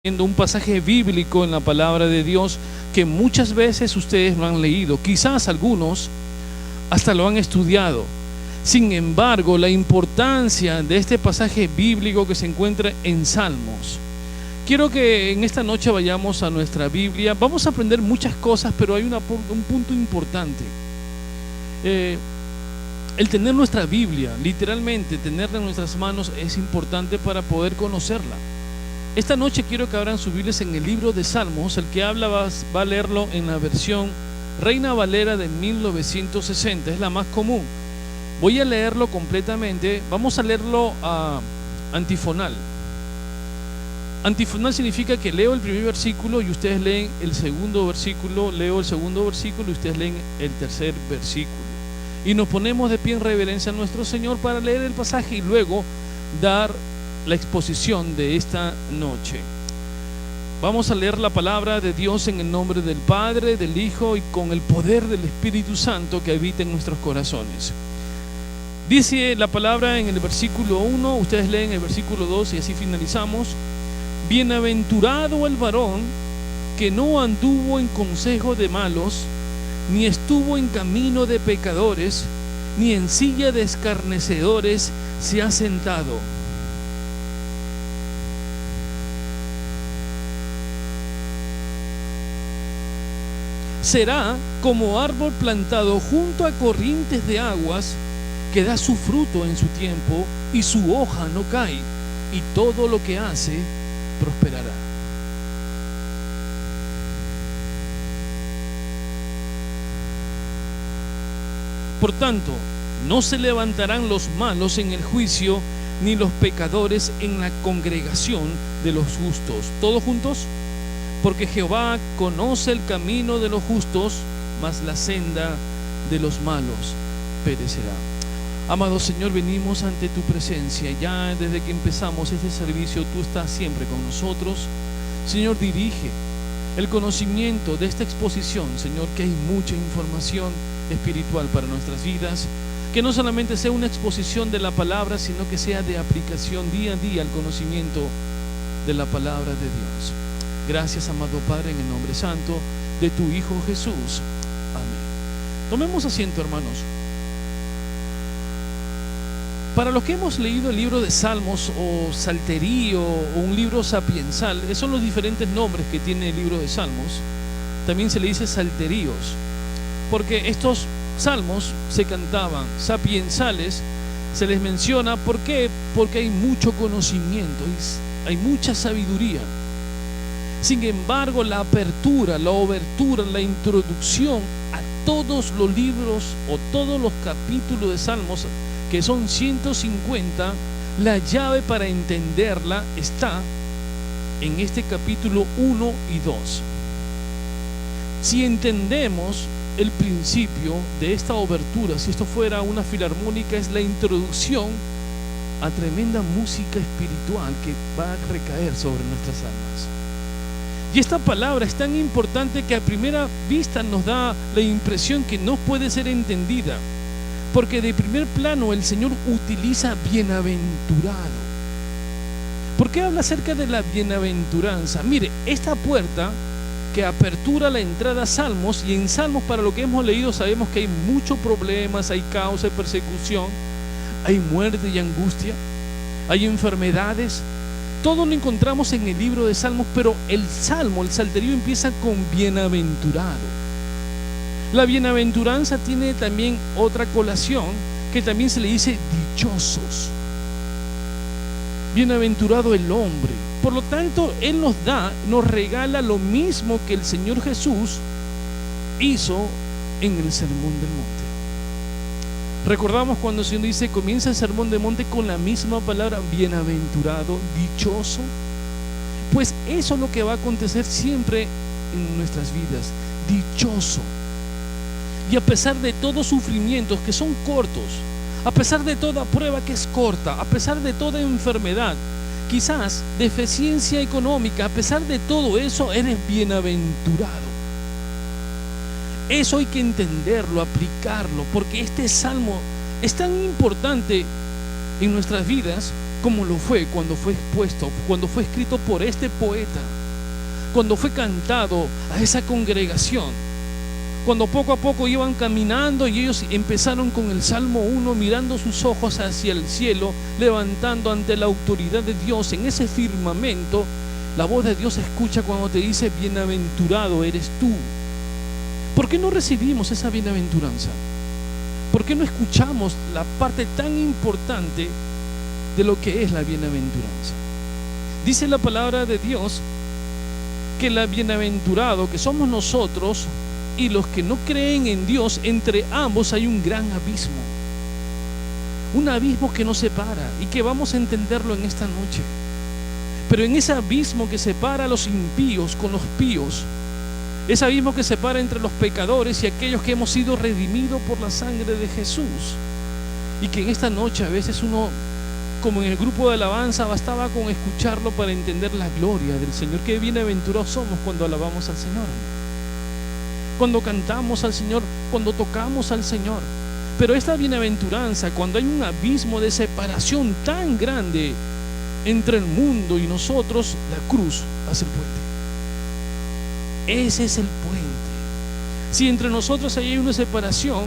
Un pasaje bíblico en la palabra de Dios que muchas veces ustedes lo han leído, quizás algunos hasta lo han estudiado. Sin embargo, la importancia de este pasaje bíblico que se encuentra en Salmos. Quiero que en esta noche vayamos a nuestra Biblia. Vamos a aprender muchas cosas, pero hay un punto importante. El tener nuestra Biblia, literalmente tenerla en nuestras manos, es importante para poder conocerla. Esta noche quiero que abran sus Biblias en el libro de Salmos. El que habla va a leerlo en la versión Reina Valera de 1960, es la más común. Voy a leerlo completamente. Vamos a leerlo antifonal. Antifonal significa que leo el primer versículo y ustedes leen el segundo versículo, leo el segundo versículo y ustedes leen el tercer versículo. Y nos ponemos de pie en reverencia a nuestro Señor para leer el pasaje y luego dar la exposición de esta noche. Vamos a leer la palabra de Dios en el nombre del Padre, del Hijo y con el poder del Espíritu Santo que habita en nuestros corazones. Dice la palabra en el versículo 1, ustedes leen el versículo 2 y así finalizamos. Bienaventurado el varón que no anduvo en consejo de malos, ni estuvo en camino de pecadores, ni en silla de escarnecedores se ha sentado. Será como árbol plantado junto a corrientes de aguas, que da su fruto en su tiempo y su hoja no cae, y todo lo que hace prosperará. Por tanto, no se levantarán los malos en el juicio, ni los pecadores en la congregación de los justos. ¿Todos juntos? Porque Jehová conoce el camino de los justos, mas la senda de los malos perecerá. Amado Señor, venimos ante tu presencia. Ya desde que empezamos este servicio, tú estás siempre con nosotros. Señor, dirige el conocimiento de esta exposición, Señor, que hay mucha información espiritual para nuestras vidas. Que no solamente sea una exposición de la palabra, sino que sea de aplicación día a día al conocimiento de la palabra de Dios. Gracias, amado Padre, en el nombre santo de tu Hijo Jesús. Amén. Tomemos asiento, hermanos. Para los que hemos leído el libro de Salmos o Salterio o un libro sapiensal, esos son los diferentes nombres que tiene el libro de Salmos. También se le dice salterios, porque estos salmos se cantaban sapiensales, se les menciona. ¿Por qué? Porque hay mucho conocimiento, hay mucha sabiduría. Sin embargo, la apertura, la obertura, la introducción a todos los libros o todos los capítulos de Salmos, que son 150, la llave para entenderla está en este capítulo 1 y 2. Si entendemos el principio de esta obertura, si esto fuera una filarmónica, es la introducción a tremenda música espiritual que va a recaer sobre nuestras almas. Y esta palabra es tan importante que a primera vista nos da la impresión que no puede ser entendida, porque de primer plano el Señor utiliza bienaventurado. ¿Por qué habla acerca de la bienaventuranza? Mire, esta puerta que apertura la entrada a Salmos, y en Salmos, para lo que hemos leído, sabemos que hay muchos problemas, hay caos, hay persecución, hay muerte y angustia, hay enfermedades. Todo lo encontramos en el libro de Salmos, pero el Salmo, el salterio, empieza con bienaventurado. La bienaventuranza tiene también otra colación que también se le dice dichosos. Bienaventurado el hombre. Por lo tanto, Él nos regala lo mismo que el Señor Jesús hizo en el Sermón del Monte. Recordamos cuando el Señor dice, comienza el Sermón del Monte con la misma palabra, bienaventurado, dichoso. Pues eso es lo que va a acontecer siempre en nuestras vidas, dichoso. Y a pesar de todos sufrimientos que son cortos, a pesar de toda prueba que es corta, a pesar de toda enfermedad, quizás deficiencia económica, a pesar de todo eso, eres bienaventurado. Eso hay que entenderlo, aplicarlo, porque este salmo es tan importante en nuestras vidas como lo fue cuando fue expuesto, cuando fue escrito por este poeta, cuando fue cantado a esa congregación, cuando poco a poco iban caminando y ellos empezaron con el Salmo 1, mirando sus ojos hacia el cielo, levantando ante la autoridad de Dios en ese firmamento. La voz de Dios se escucha cuando te dice: bienaventurado eres tú. ¿Por qué no recibimos esa bienaventuranza? ¿Por qué no escuchamos la parte tan importante de lo que es la bienaventuranza? Dice la palabra de Dios que el bienaventurado, que somos nosotros, y los que no creen en Dios, entre ambos hay un gran abismo. Un abismo que nos separa y que vamos a entenderlo en esta noche. Pero en ese abismo que separa a los impíos con los píos, ese abismo que separa entre los pecadores y aquellos que hemos sido redimidos por la sangre de Jesús, y que en esta noche a veces uno, como en el grupo de alabanza, bastaba con escucharlo para entender la gloria del Señor. Qué bienaventurados somos cuando alabamos al Señor, cuando cantamos al Señor, cuando tocamos al Señor. Pero esta bienaventuranza, cuando hay un abismo de separación tan grande entre el mundo y nosotros, la cruz hace el puente. Ese es el puente. Si entre nosotros hay una separación,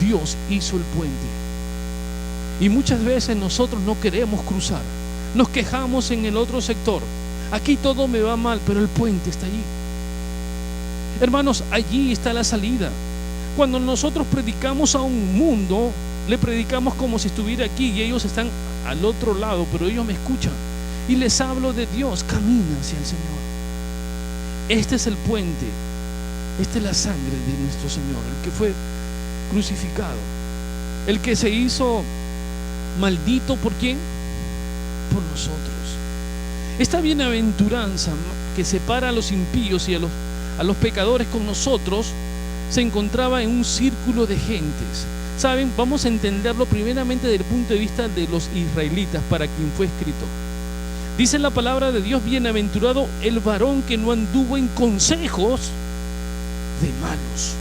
Dios hizo el puente. Y muchas veces nosotros no queremos cruzar, nos quejamos en el otro sector: aquí todo me va mal, pero el puente está allí. Hermanos, allí está la salida. Cuando nosotros predicamos a un mundo, le predicamos como si estuviera aquí y ellos están al otro lado, pero ellos me escuchan y les hablo de Dios. Camina hacia el Señor. Este es el puente, esta es la sangre de nuestro Señor, el que fue crucificado, el que se hizo maldito. ¿Por quién? Por nosotros. Esta bienaventuranza que separa a los impíos y a los pecadores con nosotros se encontraba en un círculo de gentes. Saben, vamos a entenderlo primeramente desde el punto de vista de los israelitas, para quien fue escrito. Dice la palabra de Dios: bienaventurado el varón que no anduvo en consejos de malos.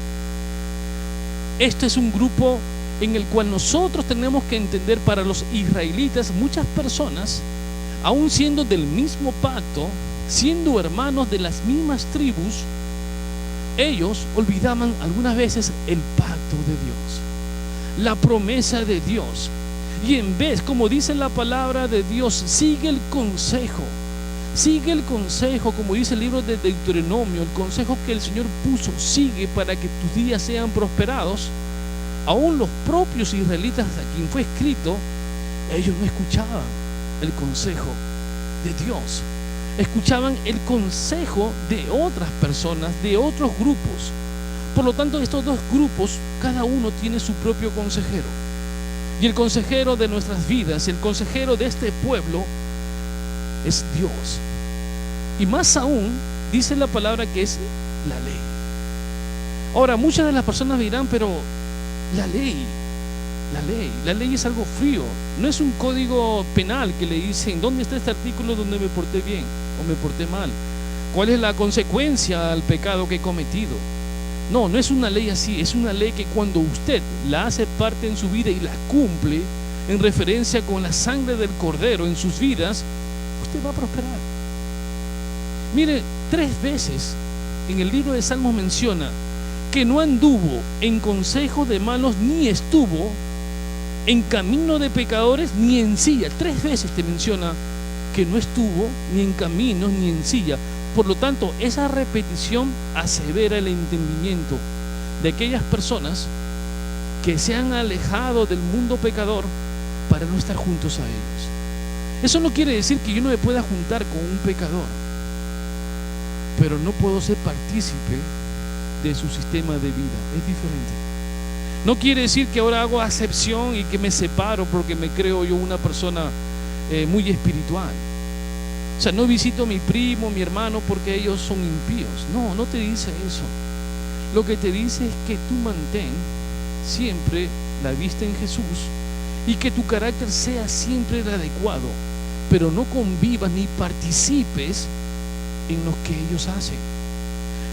Este es un grupo en el cual nosotros tenemos que entender. Para los israelitas, muchas personas, aún siendo del mismo pacto, siendo hermanos de las mismas tribus, ellos olvidaban algunas veces el pacto de Dios, la promesa de Dios. Y en vez, como dice la palabra de Dios, sigue el consejo, como dice el libro de Deuteronomio, el consejo que el Señor puso, sigue para que tus días sean prosperados. Aún los propios israelitas a quien fue escrito, ellos no escuchaban el consejo de Dios, escuchaban el consejo de otras personas, de otros grupos. Por lo tanto, estos dos grupos, cada uno tiene su propio consejero. Y el consejero de nuestras vidas, el consejero de este pueblo, es Dios. Y más aún, dice la palabra que es la ley. Ahora, muchas de las personas dirán: pero la ley es algo frío. No es un código penal que le dicen: ¿dónde está este artículo donde me porté bien o me porté mal? ¿Cuál es la consecuencia al pecado que he cometido? No, no es una ley así. Es una ley que cuando usted la hace parte en su vida y la cumple en referencia con la sangre del Cordero en sus vidas, usted va a prosperar. Mire, 3 veces en el libro de Salmos menciona que no anduvo en consejo de malos, ni estuvo en camino de pecadores, ni en silla. 3 veces te menciona que no estuvo ni en caminos ni en silla. Por lo tanto, esa repetición asevera el entendimiento de aquellas personas que se han alejado del mundo pecador para no estar juntos a ellos. Eso no quiere decir que yo no me pueda juntar con un pecador, pero no puedo ser partícipe de su sistema de vida. Es diferente. No quiere decir que ahora hago acepción y que me separo porque me creo yo una persona muy espiritual. O sea, no visito a mi primo, mi hermano, porque ellos son impíos. No, no te dice eso. Lo que te dice es que tú mantén siempre la vista en Jesús y que tu carácter sea siempre el adecuado, pero no convivas ni participes en lo que ellos hacen.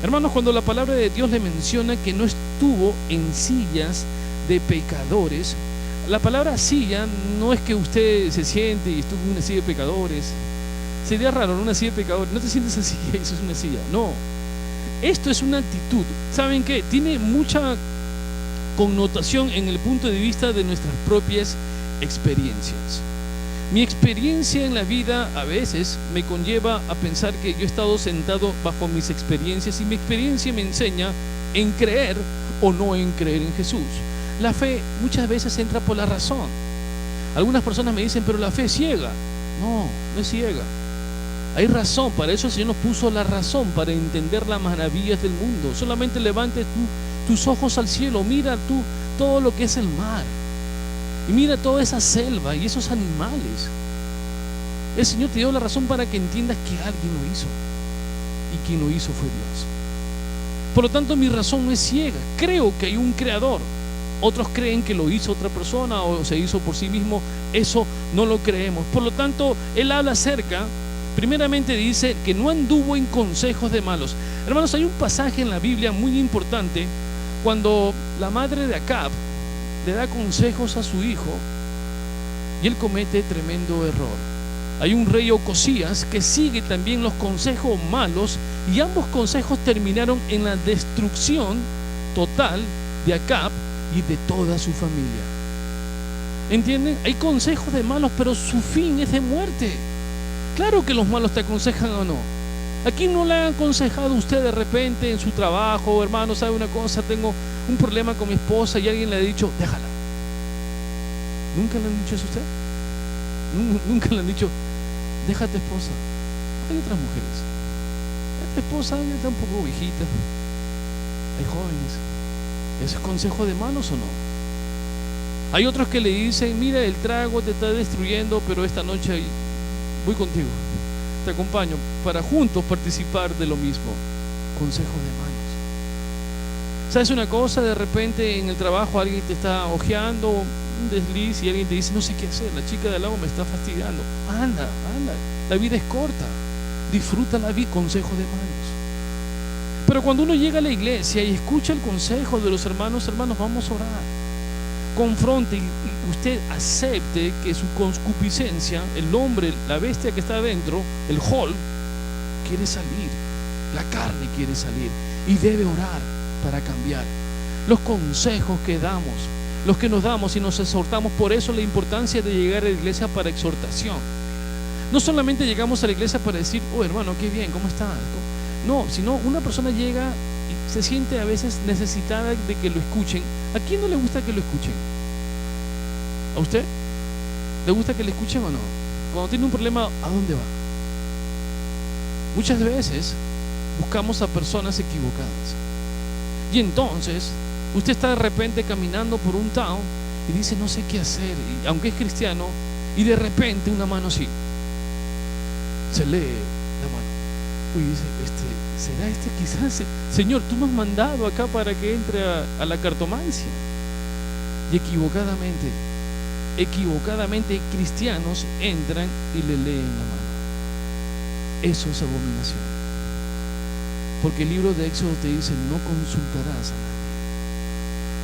Hermanos, cuando la palabra de Dios le menciona que no estuvo en sillas de pecadores, La palabra silla no es que usted se siente y estuvo en una silla de pecadores. Sería raro, ¿no? Una silla de pecadores. No te sientes así, eso es una silla. No. Esto es una actitud. ¿Saben qué? Tiene mucha connotación en el punto de vista de nuestras propias experiencias. Mi experiencia en la vida a veces me conlleva a pensar que yo he estado sentado bajo mis experiencias y mi experiencia me enseña en creer o no en creer en Jesús. La fe muchas veces entra por la razón. Algunas personas me dicen, pero la fe es ciega. No, no es ciega. Hay razón, para eso el Señor nos puso la razón, para entender las maravillas del mundo. Solamente levante tus ojos al cielo, mira tú todo lo que es el mar. Y mira toda esa selva y esos animales. El Señor te dio la razón para que entiendas que alguien lo hizo. Y quien lo hizo fue Dios. Por lo tanto, mi razón no es ciega. Creo que hay un creador. Otros creen que lo hizo otra persona o se hizo por sí mismo. Eso no lo creemos. Por lo tanto, Él habla acerca, primeramente dice que no anduvo en consejos de malos. Hermanos, hay un pasaje en la Biblia muy importante cuando la madre de Acab le da consejos a su hijo y él comete tremendo error. Hay un rey Ocosías que sigue también los consejos malos y ambos consejos terminaron en la destrucción total de Acab y de toda su familia. ¿Entienden? Hay consejos de malos, pero su fin es de muerte. Claro que los malos te aconsejan o no. Aquí no le han aconsejado a usted de repente en su trabajo, hermano, ¿sabe una cosa? Tengo un problema con mi esposa y alguien le ha dicho, déjala. ¿Nunca le han dicho eso a usted? Nunca le han dicho, deja a tu esposa. Hay otras mujeres. Tu esposa ya está un poco viejita. Hay jóvenes. ¿Ese es consejo de malos o no? Hay otros que le dicen, mira, el trago te está destruyendo, pero esta noche voy contigo, te acompaño para juntos participar de lo mismo. Consejo de malos. ¿Sabes una cosa? De repente en el trabajo alguien te está ojeando, un desliz, y alguien te dice, no sé qué hacer, la chica de al lado me está fastidiando. Anda, la vida es corta, disfruta la vida. Consejo de malos. Pero cuando uno llega a la iglesia y escucha el consejo de los hermanos, vamos a orar. Confronte y usted acepte que su concupiscencia, el hombre, la bestia que está adentro, el Hol, quiere salir, la carne quiere salir y debe orar para cambiar. Los consejos que damos, los que nos damos y nos exhortamos, por eso la importancia de llegar a la iglesia para exhortación. No solamente llegamos a la iglesia para decir, oh hermano, qué bien, ¿cómo está? No, sino una persona llega y se siente a veces necesitada de que lo escuchen. ¿A quién no le gusta que lo escuchen? ¿A usted? ¿Le gusta que le escuchen o no? Cuando tiene un problema, ¿a dónde va? Muchas veces buscamos a personas equivocadas. Y entonces, usted está de repente caminando por un town y dice, no sé qué hacer, y, aunque es cristiano, y de repente una mano así, se lee la mano. Y dice, ¿será quizás? Señor, tú me has mandado acá para que entre a la cartomancia. Y equivocadamente cristianos entran y le leen la mano. Eso es abominación. Porque el libro de Éxodo te dice, no consultarás a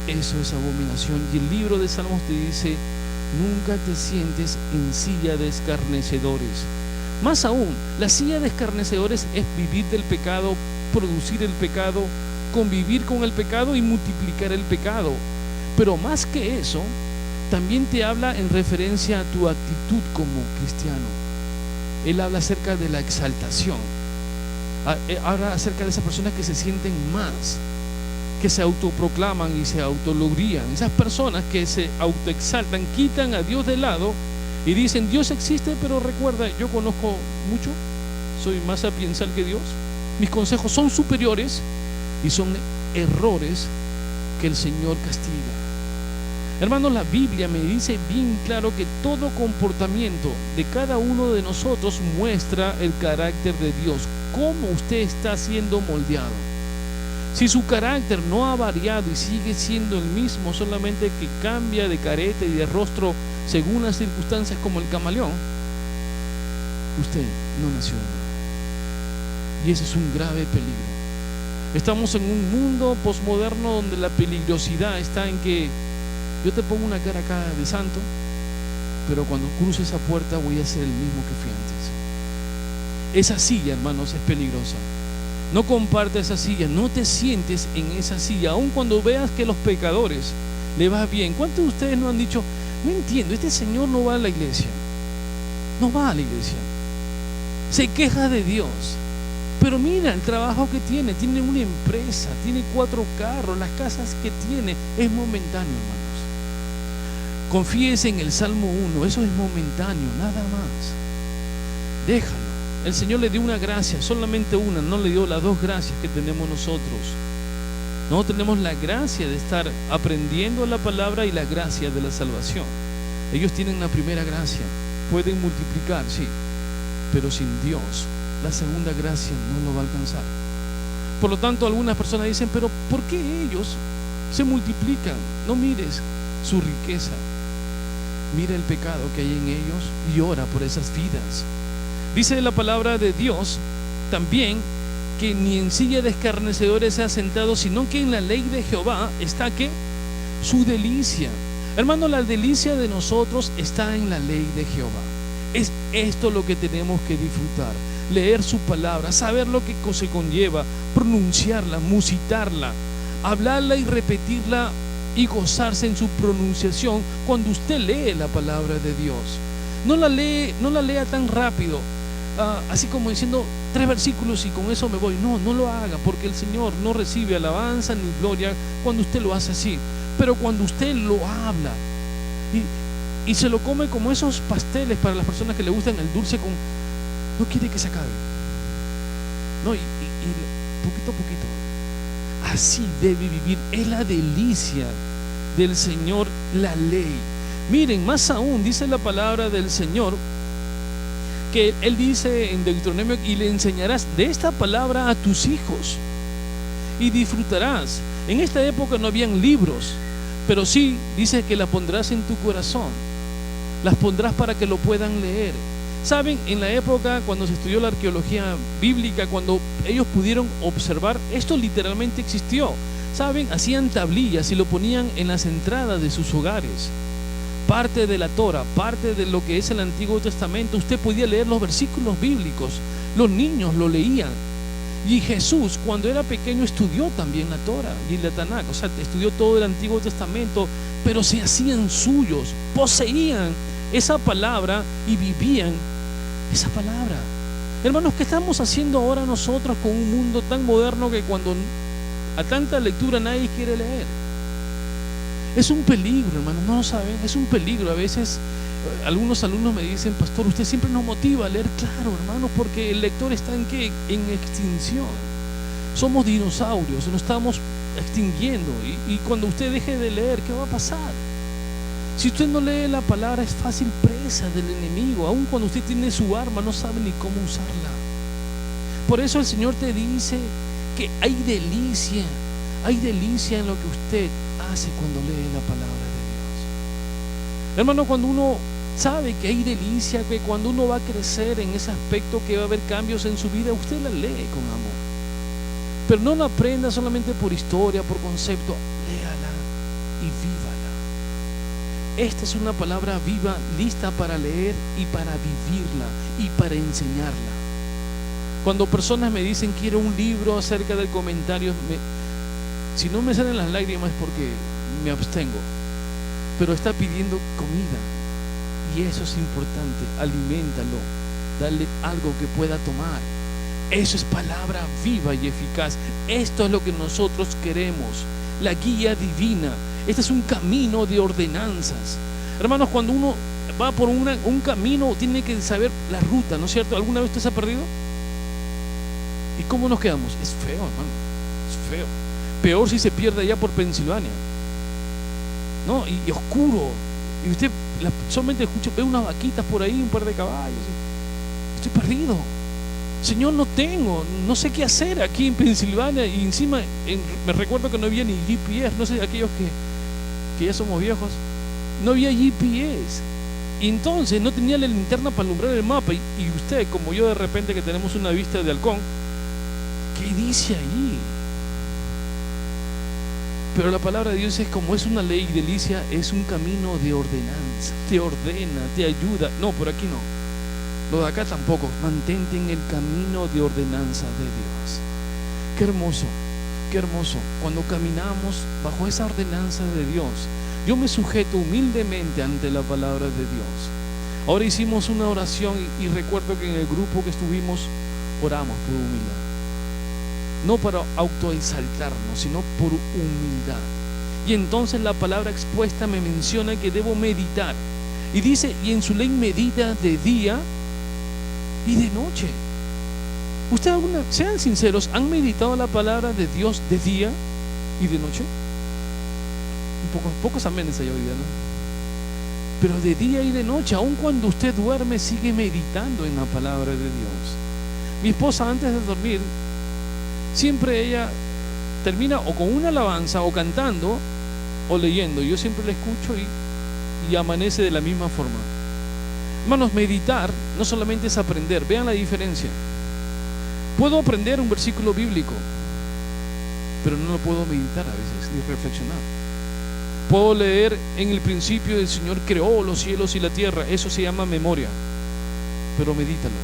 nadie. Eso es abominación. Y el libro de Salmos te dice, nunca te sientes en silla de escarnecedores. Más aún, la silla de escarnecedores es vivir del pecado, producir el pecado, convivir con el pecado y multiplicar el pecado. Pero más que eso, también te habla en referencia a tu actitud como cristiano. Él habla acerca de la exaltación. Habla acerca de esas personas que se sienten más, que se autoproclaman y se autologrían. Esas personas que se autoexaltan, quitan a Dios de lado y dicen, Dios existe, pero recuerda, yo conozco mucho, soy más sapiensal que Dios, mis consejos son superiores y son errores que el Señor castiga. Hermanos, la Biblia me dice bien claro que todo comportamiento de cada uno de nosotros muestra el carácter de Dios, cómo usted está siendo moldeado. Si su carácter no ha variado y sigue siendo el mismo, solamente que cambia de careta y de rostro según las circunstancias como el camaleón, usted no nació de nuevo. Y ese es un grave peligro. Estamos en un mundo posmoderno donde la peligrosidad está en que yo te pongo una cara acá de santo, pero cuando cruce esa puerta voy a ser el mismo que fui antes. Esa silla, hermanos, es peligrosa. No comparte esa silla, no te sientes en esa silla, aun cuando veas que los pecadores le va bien. ¿Cuántos de ustedes no han dicho, no entiendo, este señor no va a la iglesia? No va a la iglesia, se queja de Dios, pero mira el trabajo que tiene una empresa, tiene 4 carros, las casas que tiene, es momentáneo, hermanos. Confíese en el Salmo 1, eso es momentáneo, nada más. Déjalo. El Señor le dio una gracia, solamente una, no le dio las 2 gracias que tenemos nosotros. No tenemos la gracia de estar aprendiendo la palabra y la gracia de la salvación. Ellos tienen la primera gracia, pueden multiplicar, sí, pero sin Dios la segunda gracia no lo va a alcanzar. Por lo tanto, algunas personas dicen, pero ¿por qué ellos se multiplican? No mires su riqueza, mira el pecado que hay en ellos y ora por esas vidas. Dice la palabra de Dios también que ni en silla de escarnecedores se ha sentado, sino que en la ley de Jehová está ¿qué? Su delicia. Hermano, la delicia de nosotros está en la ley de Jehová. Es esto lo que tenemos que disfrutar: leer su palabra, saber lo que se conlleva, pronunciarla, musitarla, hablarla y repetirla y gozarse en su pronunciación cuando usted lee la palabra de Dios. No la lea tan rápido, así como diciendo 3 versículos y con eso me voy. No lo haga, porque el Señor no recibe alabanza ni gloria cuando usted lo hace así. Pero cuando usted lo habla y se lo come como esos pasteles para las personas que le gustan el dulce, no quiere que se acabe, no, y poquito a poquito. Así debe vivir, es la delicia del Señor la ley. Miren, más aún dice la palabra del Señor que Él dice en Deuteronomio: y le enseñarás de esta palabra a tus hijos y disfrutarás. En esta época no habían libros, pero sí dice que la pondrás en tu corazón, las pondrás para que lo puedan leer. Saben, en la época cuando se estudió la arqueología bíblica, cuando ellos pudieron observar, esto literalmente existió. Saben, hacían tablillas y lo ponían en las entradas de sus hogares. Parte de la Torah, parte de lo que es el Antiguo Testamento, usted podía leer los versículos bíblicos, los niños lo leían. Y Jesús, cuando era pequeño, estudió también la Torah y la Tanakh, o sea, estudió todo el Antiguo Testamento, pero se hacían suyos, poseían esa palabra y vivían esa palabra. Hermanos, ¿qué estamos haciendo ahora nosotros con un mundo tan moderno que cuando a tanta lectura nadie quiere leer? Es un peligro, hermanos, no lo saben, es un peligro. A veces algunos alumnos me dicen: pastor, usted siempre nos motiva a leer. Claro, hermanos, porque el lector está en extinción. Somos dinosaurios, nos estamos extinguiendo, y cuando usted deje de leer, ¿qué va a pasar? Si usted no lee la palabra, es fácil presa del enemigo. Aun cuando usted tiene su arma, no sabe ni cómo usarla. Por eso el Señor te dice que hay delicia en lo que usted hace cuando lee la palabra de Dios. Hermano, cuando uno sabe que hay delicia, que cuando uno va a crecer en ese aspecto, que va a haber cambios en su vida, usted la lee con amor. Pero no la aprenda solamente por historia, por concepto. Léala y vívala. Esta es una palabra viva, lista para leer y para vivirla y para enseñarla. Cuando personas me dicen: quiero un libro acerca del comentario, si no me salen las lágrimas es porque me abstengo, pero está pidiendo comida, y eso es importante. Aliméntalo, dale algo que pueda tomar. Eso es palabra viva y eficaz. Esto es lo que nosotros queremos, la guía divina. Este es un camino de ordenanzas. Hermanos, cuando uno va por un camino, tiene que saber la ruta, ¿no es cierto? ¿Alguna vez usted se ha perdido? ¿Y cómo nos quedamos? Es feo, hermano, es feo. Peor si se pierde allá por Pensilvania, ¿no? Y oscuro, y usted solamente escucha, ve unas vaquitas por ahí, un par de caballos. Estoy perdido. Señor, no sé qué hacer aquí en Pensilvania. Y encima me recuerdo que no había ni GPS. No sé, aquellos que ya somos viejos, no había GPS, y entonces no tenía la linterna para alumbrar el mapa. Y usted, como yo, de repente, que tenemos una vista de halcón, ¿qué dice allí? Pero la palabra de Dios es como es una ley y delicia, es un camino de ordenanza. Te ordena, te ayuda. No, por aquí no. Lo de acá tampoco. Mantente en el camino de ordenanza de Dios. Qué hermoso, qué hermoso. Cuando caminamos bajo esa ordenanza de Dios, yo me sujeto humildemente ante la palabra de Dios. Ahora hicimos una oración y recuerdo que en el grupo que estuvimos oramos por humildad. No para autoexaltarnos, sino por humildad. Y entonces la palabra expuesta me menciona que debo meditar. Y dice, y en su ley medita de día y de noche. Ustedes, sean sinceros, ¿han meditado la palabra de Dios de día y de noche? Pocos amenes hay hoy día, ¿no? Pero de día y de noche, aun cuando usted duerme, sigue meditando en la palabra de Dios. Mi esposa, antes de dormir, siempre ella termina o con una alabanza o cantando o leyendo. Yo siempre la escucho y amanece de la misma forma. Hermanos, meditar no solamente es aprender. Vean la diferencia. Puedo aprender un versículo bíblico, pero no lo puedo meditar a veces ni reflexionar. Puedo leer en el principio el Señor creó los cielos y la tierra. Eso se llama memoria. Pero medítalo.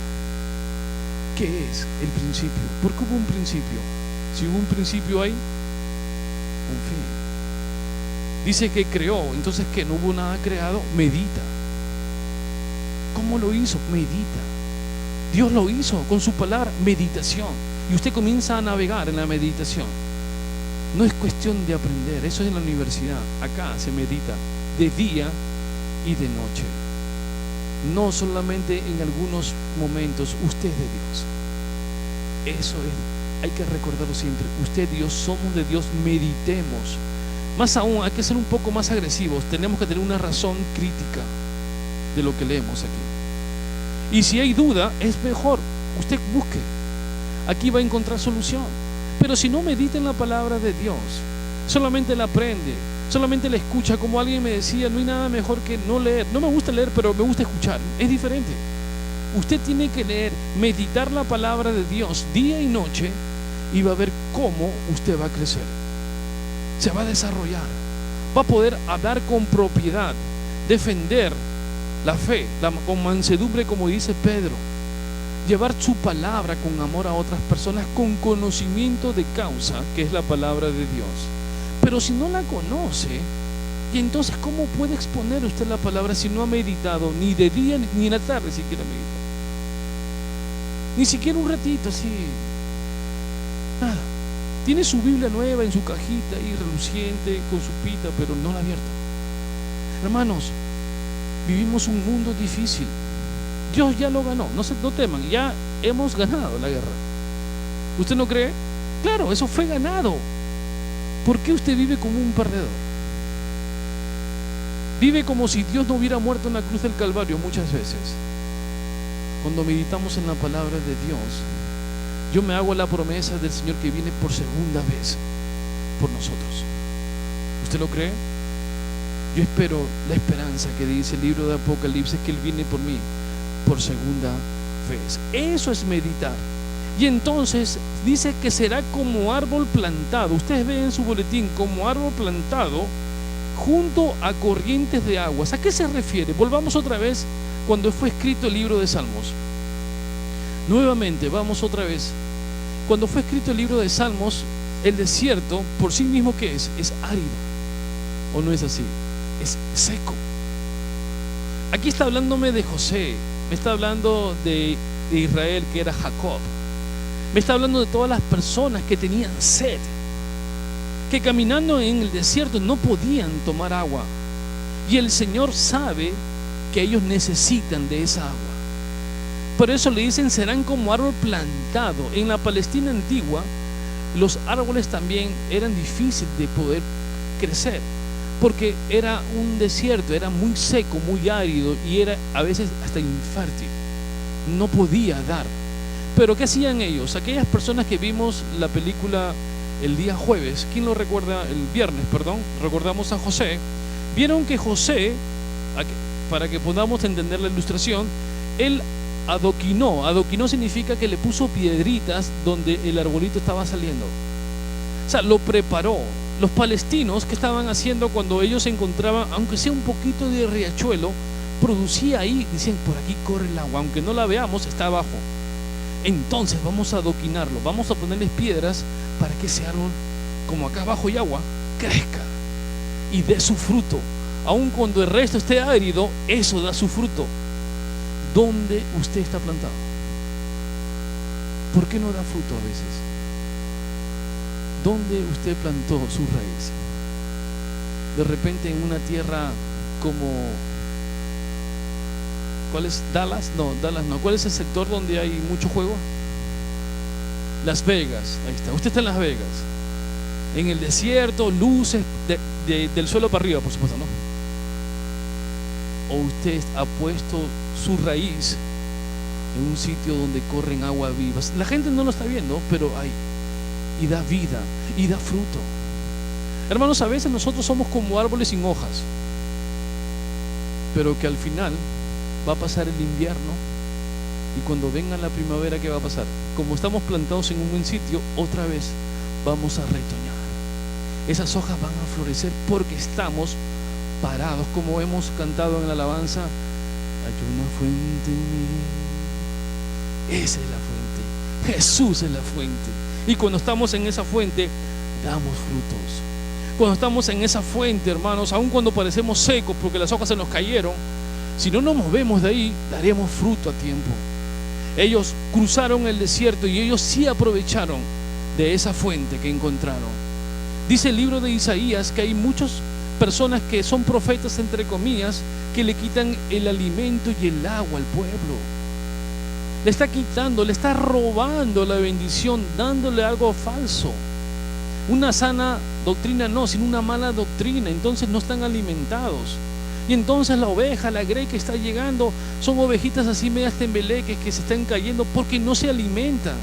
¿Qué es el principio? ¿Por qué hubo un principio? Si hubo un principio, hay un fin. Dice que creó, entonces que no hubo nada creado. Medita. ¿Cómo lo hizo? Medita. Dios lo hizo con su palabra, meditación. Y usted comienza a navegar en la meditación. No es cuestión de aprender, eso es en la universidad. Acá se medita de día y de noche. No solamente en algunos momentos. Usted es de Dios. Eso es, hay que recordarlo siempre. Usted, Dios, somos de Dios, meditemos. Más aún, hay que ser un poco más agresivos. Tenemos que tener una razón crítica de lo que leemos aquí. Y si hay duda, es mejor, usted busque. Aquí va a encontrar solución. Pero si no medita en la palabra de Dios, solamente la aprende, solamente la escucha, como alguien me decía, no hay nada mejor que no leer. No me gusta leer, pero me gusta escuchar. Es diferente. Usted tiene que leer, meditar la palabra de Dios día y noche, y va a ver cómo usted va a crecer. Se va a desarrollar. Va a poder hablar con propiedad, defender la fe, con mansedumbre, como dice Pedro. Llevar su palabra con amor a otras personas, con conocimiento de causa, que es la palabra de Dios. Pero si no la conoce, y entonces ¿cómo puede exponer usted la palabra si no ha meditado ni de día ni en la tarde siquiera medita? Ni siquiera un ratito así. Nada. Tiene su Biblia nueva en su cajita ahí reluciente con su pita, pero no la ha abierto. Hermanos, vivimos un mundo difícil. Dios ya lo ganó, no teman, ya hemos ganado la guerra. ¿Usted no cree? Claro, eso fue ganado. ¿Por qué usted vive como un perdedor? Vive como si Dios no hubiera muerto en la cruz del Calvario muchas veces. Cuando meditamos en la palabra de Dios, yo me hago la promesa del Señor que viene por segunda vez por nosotros. ¿Usted lo cree? Yo espero la esperanza que dice el libro de Apocalipsis, que Él viene por mí por segunda vez. Eso es meditar. Y entonces dice que será como árbol plantado. Ustedes ven en su boletín, como árbol plantado junto a corrientes de aguas. ¿A qué se refiere? Volvamos otra vez cuando fue escrito el libro de Salmos. Nuevamente, vamos otra vez. Cuando fue escrito el libro de Salmos, el desierto por sí mismo, ¿qué es? Es árido. ¿O no es así? Es seco. Aquí está hablándome de José. Me está hablando de Israel, que era Jacob. Me está hablando de todas las personas que tenían sed, que caminando en el desierto no podían tomar agua. Y el Señor sabe que ellos necesitan de esa agua. Por eso le dicen, serán como árbol plantado. En la Palestina antigua, los árboles también eran difíciles de poder crecer, porque era un desierto, era muy seco, muy árido, y era a veces hasta infértil. No podía dar. Pero ¿qué hacían ellos? Aquellas personas que vimos la película el día jueves, ¿quién lo recuerda? El viernes, perdón, recordamos a José. Vieron que José, para que podamos entender la ilustración, él adoquinó significa que le puso piedritas donde el arbolito estaba saliendo. O sea, lo preparó, los palestinos, ¿qué estaban haciendo cuando ellos encontraban, aunque sea un poquito de riachuelo, producía ahí? Dicen, por aquí corre el agua, aunque no la veamos, está abajo. Entonces vamos a adoquinarlo, vamos a ponerles piedras para que ese árbol, como acá abajo hay agua, crezca y dé su fruto. Aun cuando el resto esté árido, eso da su fruto. ¿Dónde usted está plantado? ¿Por qué no da fruto a veces? ¿Dónde usted plantó su raíz? De repente en una tierra como, ¿cuál es? Dallas no. ¿Cuál es el sector donde hay mucho juego? Las Vegas, ahí está. Usted está en Las Vegas, en el desierto, luces del suelo para arriba, por supuesto, ¿no? O usted ha puesto su raíz en un sitio donde corren aguas vivas. La gente no lo está viendo, pero hay, y da vida, y da fruto. Hermanos, a veces nosotros somos como árboles sin hojas, pero que al final va a pasar el invierno, y cuando venga la primavera, ¿qué va a pasar? Como estamos plantados en un buen sitio, otra vez vamos a retoñar. Esas hojas van a florecer porque estamos parados, como hemos cantado en la alabanza: hay una fuente en mí. Esa es la fuente, Jesús es la fuente. Y cuando estamos en esa fuente, damos frutos. Cuando estamos en esa fuente, hermanos, aun cuando parecemos secos porque las hojas se nos cayeron, si no nos movemos de ahí, daremos fruto a tiempo. Ellos cruzaron el desierto y ellos sí aprovecharon de esa fuente que encontraron. Dice el libro de Isaías que hay muchas personas que son profetas, entre comillas, que le quitan el alimento y el agua al pueblo. Le está quitando, le está robando la bendición, dándole algo falso. Una sana doctrina no, sino una mala doctrina. Entonces no están alimentados. Y entonces la oveja, la grey que está llegando, son ovejitas así medias tembeleques que se están cayendo porque no se alimentan.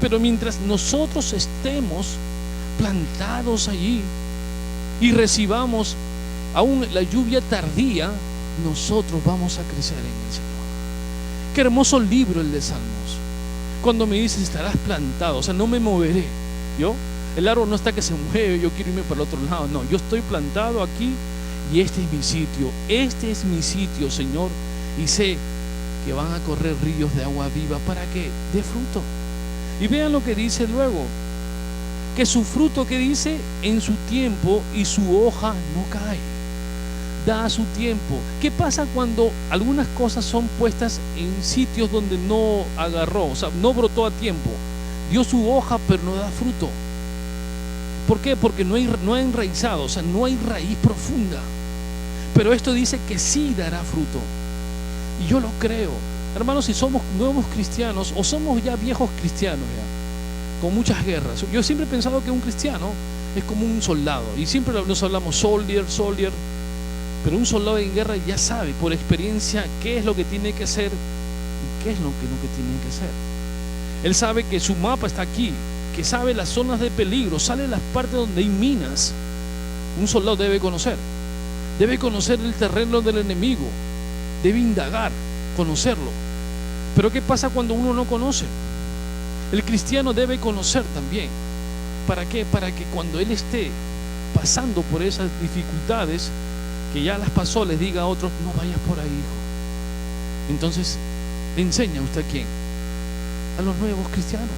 Pero mientras nosotros estemos plantados allí y recibamos aún la lluvia tardía, nosotros vamos a crecer en el Señor. Qué hermoso libro el de Salmos. Cuando me dices estarás plantado, o sea, no me moveré. El árbol no está que se mueve, yo quiero irme para el otro lado. No, yo estoy plantado aquí y este es mi sitio. Este es mi sitio, Señor. Y sé que van a correr ríos de agua viva para que dé fruto. Y vean lo que dice luego: que su fruto, que dice, en su tiempo, y su hoja no cae. Da su tiempo. ¿Qué pasa cuando algunas cosas son puestas en sitios donde no agarró, o sea, no brotó a tiempo? Dio su hoja pero no da fruto. ¿Por qué? Porque no ha enraizado, o sea, no hay raíz profunda. Pero esto dice que sí dará fruto. Y yo lo creo. Hermanos, si somos nuevos cristianos o somos ya viejos cristianos ya, con muchas guerras. Yo siempre he pensado que un cristiano es como un soldado, y siempre nos hablamos soldier, pero un soldado en guerra ya sabe por experiencia qué es lo que tiene que hacer y qué es lo que tiene que hacer. Él sabe que su mapa está aquí, que sabe las zonas de peligro, sabe las partes donde hay minas. Un soldado debe conocer el terreno del enemigo, debe indagar, conocerlo. Pero ¿qué pasa cuando uno no conoce? El cristiano debe conocer también. ¿Para qué? Para que cuando él esté pasando por esas dificultades que ya las pasó, les diga a otros: no vayas por ahí, hijo. Entonces, ¿le enseña usted a quién? A los nuevos cristianos.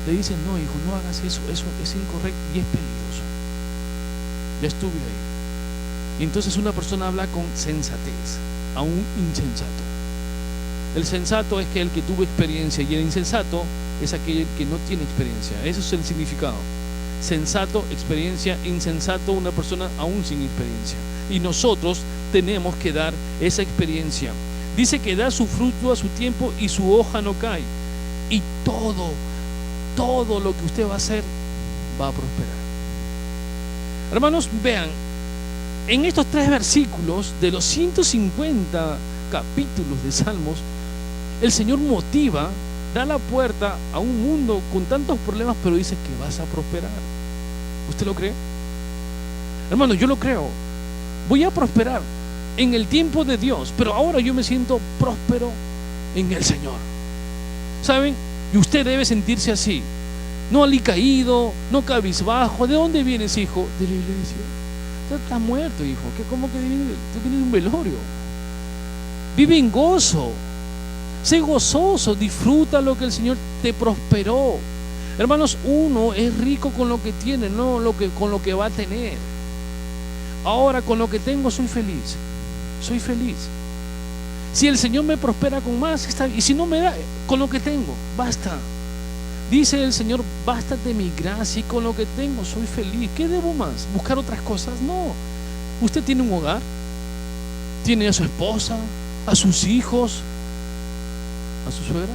Le dicen: no, hijo, no hagas eso es incorrecto y es peligroso. Ya estuve ahí. Y entonces una persona habla con sensatez a un insensato. El sensato es que el que tuvo experiencia, y el insensato es aquel que no tiene experiencia. Eso es el significado. Sensato, experiencia; insensato, una persona aún sin experiencia. Y nosotros tenemos que dar esa experiencia. Dice que da su fruto a su tiempo y su hoja no cae. Y todo lo que usted va a hacer va a prosperar. Hermanos, vean, en estos 3 versículos de los 150 capítulos de Salmos, el Señor motiva, da la puerta a un mundo con tantos problemas, pero dice que vas a prosperar. ¿Usted lo cree? Hermano, yo lo creo. Voy a prosperar en el tiempo de Dios, pero ahora yo me siento próspero en el Señor. ¿Saben? Y usted debe sentirse así. no alicaído, no cabizbajo. ¿De dónde vienes, hijo? De la iglesia. Estás muerto, hijo. ¿Cómo que tú vienes de un velorio? Vive en gozo. Sé gozoso, disfruta lo que el Señor te prosperó. Hermanos, uno es rico con lo que tiene, no con lo que va a tener. Ahora con lo que tengo soy feliz. Soy feliz. Si el Señor me prospera con más, está bien. Y si no me da, con lo que tengo, basta. Dice el Señor, bástate mi gracia, y con lo que tengo soy feliz. ¿Qué debo más? ¿Buscar otras cosas? No. Usted tiene un hogar, tiene a su esposa, a sus hijos, a su suegra.